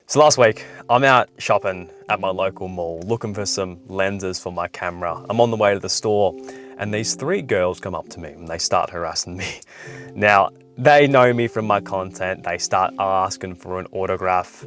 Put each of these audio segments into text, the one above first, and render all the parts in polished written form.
So last week, I'm out shopping at my local mall, looking for some lenses for my camera. I'm on the way to the store and these three girls come up to me and they start harassing me. Now, they know me from my content. They start asking for an autograph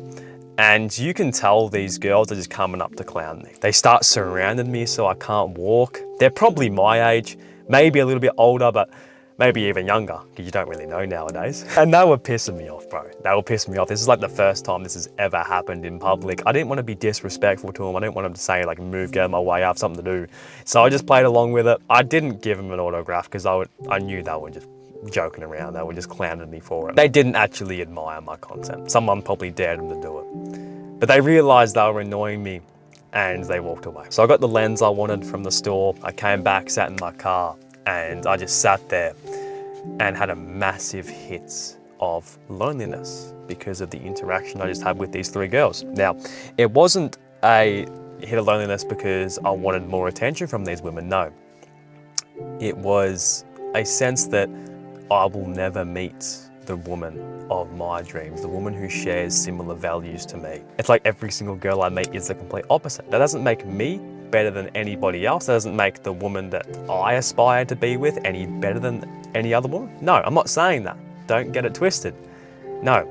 and you can tell these girls are just coming up to clown me. They start surrounding me so I can't walk. They're probably my age, maybe a little bit older, but maybe even younger, because you don't really know nowadays. And they were pissing me off, bro. They were pissing me off. This is like the first time this has ever happened in public. I didn't want to be disrespectful to them. I didn't want them to say like, move, get out of my way, I have something to do. So I just played along with it. I didn't give them an autograph because I knew they were just joking around. They were just clowning me for it. They didn't actually admire my content. Someone probably dared them to do it. But they realized they were annoying me and they walked away. So I got the lens I wanted from the store. I came back, sat in my car, and I just sat there and had a massive hit of loneliness because of the interaction I just had with these three girls. Now, it wasn't a hit of loneliness because I wanted more attention from these women, no. It was a sense that I will never meet the woman of my dreams, the woman who shares similar values to me. It's like every single girl I meet is the complete opposite. That doesn't make me better than anybody else. That doesn't make the woman that I aspire to be with any better than any other woman. No, I'm not saying that. Don't get it twisted. No,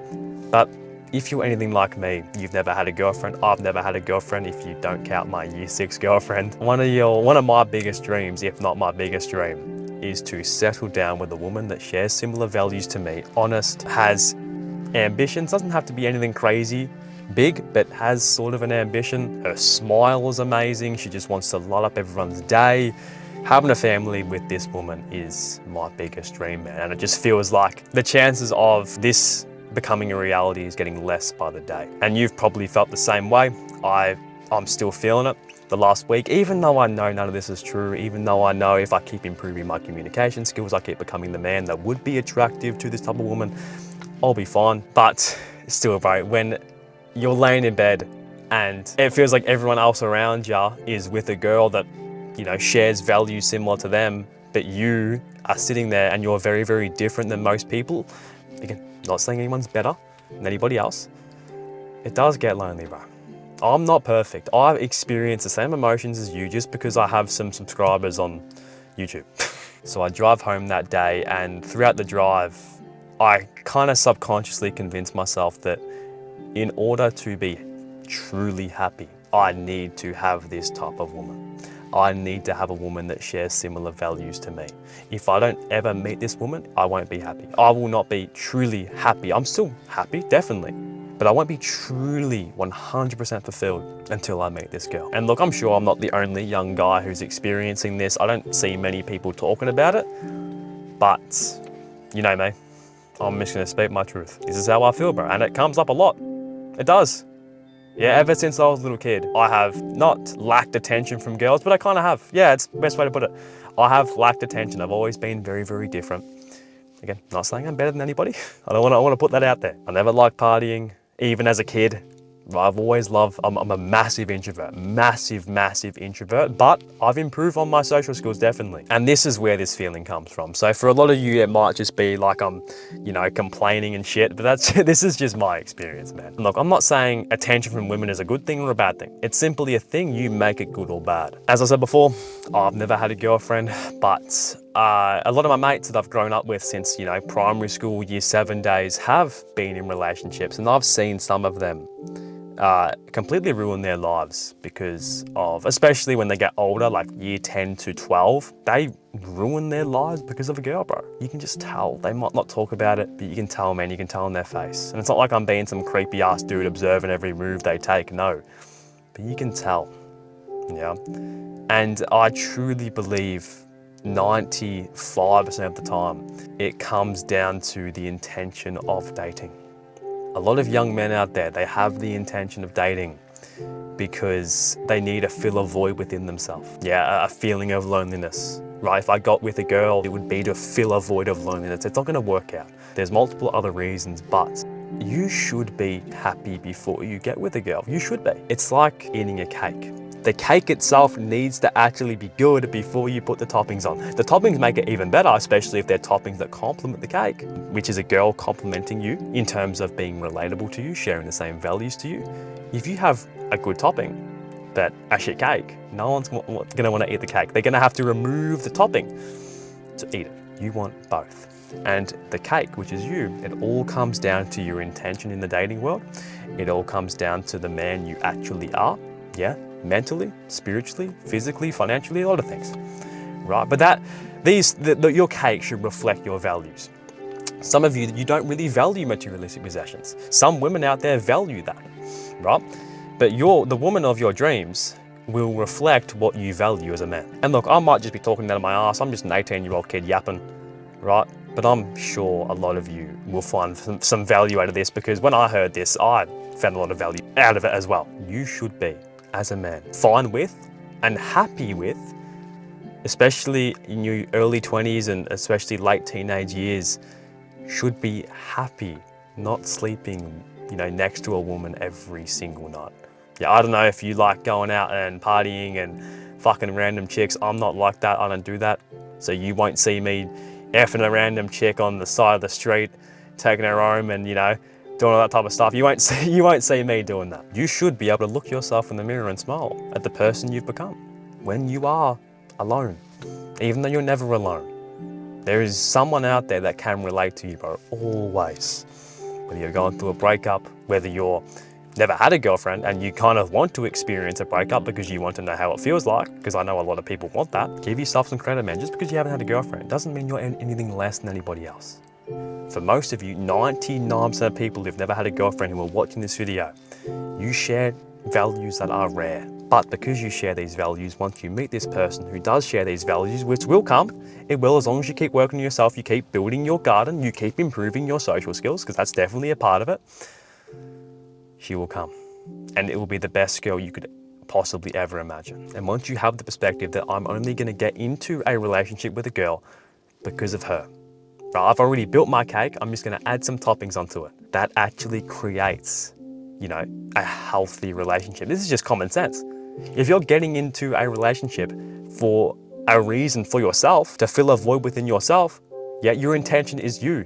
but if you're anything like me, you've never had a girlfriend. I've never had a girlfriend if you don't count my year 6 girlfriend. One of my biggest dreams, if not my biggest dream, is to settle down with a woman that shares similar values to me, honest, has ambitions, doesn't have to be anything crazy big, but has sort of an ambition. Her smile is amazing. She just wants to light up everyone's day. Having a family with this woman is my biggest dream, man. And it just feels like the chances of this becoming a reality is getting less by the day. And you've probably felt the same way. I'm still feeling it. The last week, even though I know none of this is true, even though I know if I keep improving my communication skills, I keep becoming the man that would be attractive to this type of woman, I'll be fine. But still, bro, when you're laying in bed and it feels like everyone else around you is with a girl that, you know, shares values similar to them, but you are sitting there and you're very, very different than most people. Again, not saying anyone's better than anybody else. It does get lonely, bro. I'm not perfect. I've experienced the same emotions as you just because I have some subscribers on YouTube. So I drive home that day, and throughout the drive, I kind of subconsciously convinced myself that in order to be truly happy, I need to have this type of woman. I need to have a woman that shares similar values to me. If I don't ever meet this woman, I won't be happy. I will not be truly happy. I'm still happy, definitely, but I won't be truly 100% fulfilled until I meet this girl. And look, I'm sure I'm not the only young guy who's experiencing this. I don't see many people talking about it, but you know me, I'm just gonna speak my truth. This is how I feel, bro, and it comes up a lot. It does. Yeah, ever since I was a little kid, I have not lacked attention from girls, but I kind of have. Yeah, it's the best way to put it. I have lacked attention. I've always been very, very different. Again, not saying I'm better than anybody. I want to put that out there. I never liked partying, even as a kid. I've always loved, I'm a massive introvert, massive introvert, but I've improved on my social skills, definitely. And this is where this feeling comes from. So for a lot of you, it might just be like I'm, you know, complaining and shit, but this is just my experience, man. Look, I'm not saying attention from women is a good thing or a bad thing. It's simply a thing, you make it good or bad. As I said before, I've never had a girlfriend, but a lot of my mates that I've grown up with since, you know, primary school, year 7 days have been in relationships, and I've seen some of them completely ruin their lives because of, especially when they get older, like year 10 to 12, they ruin their lives because of a girl, bro. You can just tell. They might not talk about it, but you can tell, man, you can tell in their face. And it's not like I'm being some creepy ass dude observing every move they take, no. But you can tell, yeah. And I truly believe 95% of the time, it comes down to the intention of dating. A lot of young men out there, they have the intention of dating because they need to fill a void within themselves. Yeah, a feeling of loneliness, right? If I got with a girl, it would be to fill a void of loneliness. It's not gonna work out. There's multiple other reasons, but you should be happy before you get with a girl. You should be. It's like eating a cake. The cake itself needs to actually be good before you put the toppings on. The toppings make it even better, especially if they're toppings that complement the cake, which is a girl complimenting you in terms of being relatable to you, sharing the same values to you. If you have a good topping, but a shit cake, no one's gonna wanna eat the cake. They're gonna have to remove the topping to eat it. You want both. And the cake, which is you, it all comes down to your intention in the dating world. It all comes down to the man you actually are, yeah? Mentally, spiritually, physically, financially, a lot of things, right? But your cake should reflect your values. Some of you don't really value materialistic possessions. Some women out there value that, right? But the woman of your dreams will reflect what you value as a man. And look, I might just be talking out of my ass. I'm just an 18-year-old kid yapping, right? But I'm sure a lot of you will find some value out of this, because when I heard this, I found a lot of value out of it as well. You should be, as a man, fine with and happy with, especially in your early 20s and especially late teenage years, should be happy, not sleeping, next to a woman every single night. Yeah, I don't know if you like going out and partying and fucking random chicks. I'm not like that. I don't do that. So you won't see me effing a random chick on the side of the street, taking her home and, doing all that type of stuff. You won't see me doing that. You should be able to look yourself in the mirror and smile at the person you've become when you are alone, even though you're never alone. There is someone out there that can relate to you, bro, always. Whether you're going through a breakup, whether you're never had a girlfriend and you kind of want to experience a breakup because you want to know how it feels like, because I know a lot of people want that. Give yourself some credit, man. Just because you haven't had a girlfriend doesn't mean you're anything less than anybody else. For most of you, 99% of people who've never had a girlfriend who are watching this video, you share values that are rare. But because you share these values, once you meet this person who does share these values, which will come, it will, as long as you keep working on yourself, you keep building your garden, you keep improving your social skills, because that's definitely a part of it, she will come. And it will be the best girl you could possibly ever imagine. And once you have the perspective that I'm only going to get into a relationship with a girl because of her, right? I've already built my cake, I'm just going to add some toppings onto it. That actually creates, a healthy relationship. This is just common sense. If you're getting into a relationship for a reason for yourself, to fill a void within yourself, yeah, your intention is you.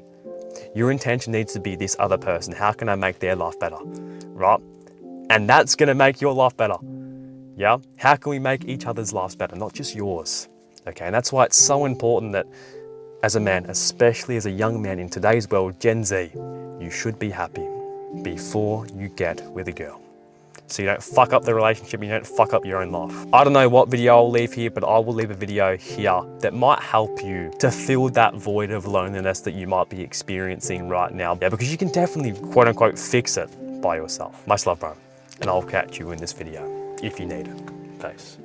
Your intention needs to be this other person. How can I make their life better, right? And that's going to make your life better, yeah? How can we make each other's lives better, not just yours, okay? And that's why it's so important that as a man, especially as a young man in today's world, Gen Z, you should be happy before you get with a girl. So you don't fuck up the relationship, you don't fuck up your own life. I don't know what video I'll leave here, but I will leave a video here that might help you to fill that void of loneliness that you might be experiencing right now. Yeah, because you can definitely, quote unquote, fix it by yourself. Much love, bro. And I'll catch you in this video if you need it. Peace.